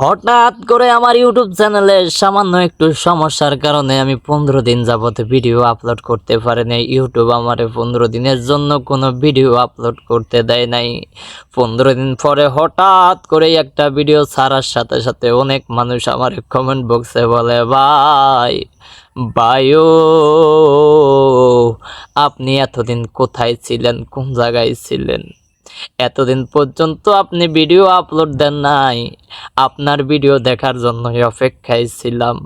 হঠাৎ করে আমার ইউটিউব চ্যানেলে সামান্য একটু সমস্যার কারণে আমি 15 দিন যাবত ভিডিও আপলোড করতে পারিনি। ইউটিউব আমারে 15 দিনের জন্য কোনো ভিডিও আপলোড করতে দেয় নাই। 15 দিন পরে হঠাৎ করে একটা ভিডিও ছাড়ার সাথে সাথে অনেক মানুষ আমার কমেন্ট বক্সে বলে, ভাই ভাইও আপনি এতদিন কোথায় ছিলেন, কোন জায়গায় ছিলেন? এতদিন পর্যন্ত আপনি ভিডিও আপলোড দেন নাই। আপনার ভিডিও দেখার জন্যই অপেক্ষায় ছিলাম।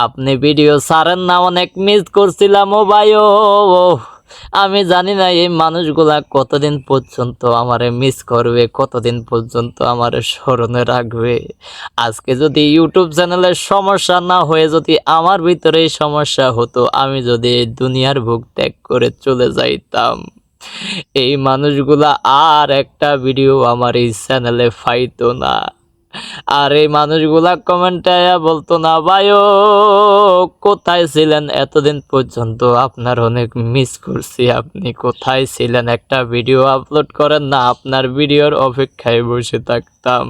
আপনি ভিডিও ছাড়েন না, অনেক মিস করছিলাম ও ভাইও। আমি জানি না এই মানুষগুলা কতদিন পর্যন্ত আমারে মিস করবে, কতদিন পর্যন্ত আমারে স্মরণে রাখবে। আজকে যদি ইউটিউব চ্যানেলের সমস্যা না হয়ে যদি আমার ভিতরেই সমস্যা হতো, আমি যদি এই দুনিয়ার বুক ত্যাগ করে চলে যাইতাম, এই মানুষগুলা আর একটা ভিডিও আমার এই চ্যানেলে পাইতো না। আর এই মানুষগুলা কমেন্টে বলতো না, ভাইও কোথায় ছিলেন এতদিন পর্যন্ত, আপনার অনেক মিস করছি, আপনি কোথায় ছিলেন, একটা ভিডিও আপলোড করেন না, আপনার ভিডিওর অপেক্ষায় বসে থাকতাম।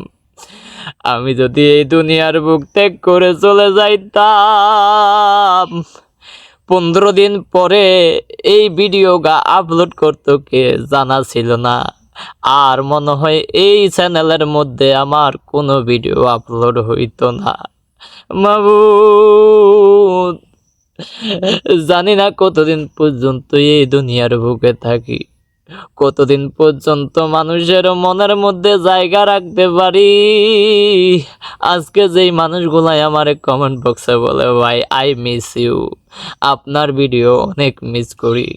আমি যদি এই দুনিয়ার বুক ত্যাগ করে চলে যাইতাম, 15 দিন পরে এই ভিডিওটা আপলোড করতে কে জানা ছিল না। আর মনে হয় এই চ্যানেলের মধ্যে আমার কোনো ভিডিও আপলোড হইতো না। মাবুদ, জানি না কতদিন পর্যন্ত এই দুনিয়ার বুকে থাকি, কতদিন পর্যন্ত মানুষের মনের মধ্যে জায়গা রাখতে পারি। আজকে যেই মানুষগুলাই আমার কমেন্ট বক্সে বলে, ভাই আই মিস ইউ, আপনার ভিডিও অনেক মিস করি,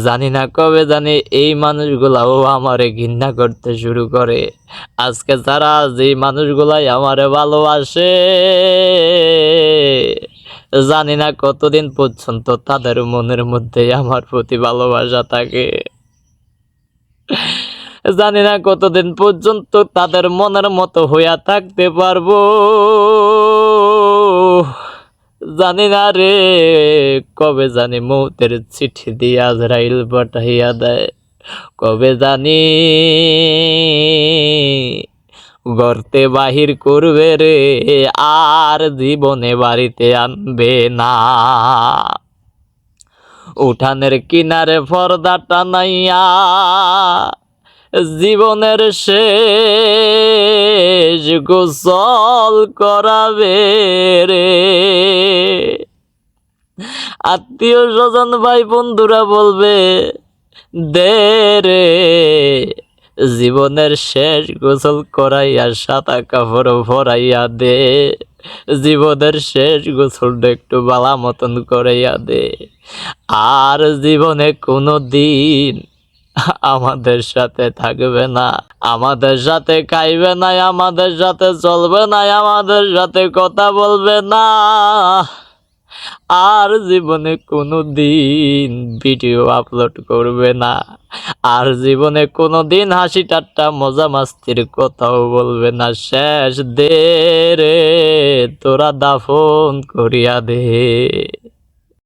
জানি না কবে জানি এই মানুষগুলাও আমারে ঘৃণা করতে শুরু করে। আজকে যারা যেই মানুষগুলাই আমারে ভালোবাসে, জানি না কতদিন পর্যন্ত তাদের মনের মধ্যে আমার প্রতি ভালোবাসা থাকে, জানি না কতদিন পর্যন্ত তাদের মনের মতো হইয়া থাকতে পারবো, জানি না রে। কবে জানি মৌতের চিঠি দিয়ে আজরাইল পাঠাইয়া দেয়, কবে জানি গর্তে বাহির করবে রে, আর জীবনে বাড়িতে আনবে না। উঠানের কিনারে পর্দা টানাইয়া জীবনের শেষ গোসল করাবে রে। আত্মীয় স্বজন ভাই বন্ধুরা বলবে, দে রে জীবনের শেষ গোসল করাইয়া সাদা কাপড় ভরাইয়া দে, জীবনের শেষ গোসলটা একটু বালা মতন করাইয়া দে। আর জীবনে কোনো দিন আমাদের সাথে থাকবে না, আমাদের সাথে খাইবে না, আমাদের সাথে চলবে না, আমাদের সাথে কথা বলবে না, আর জীবনে কোনো দিন ভিডিও আপলোড করবে না, আর জীবনে কোনো দিন হাসি ঠাট্টা মজা মাস্তির কথাও বলবে না। শেষ দে রে তোরা দাফন করিয়া দে।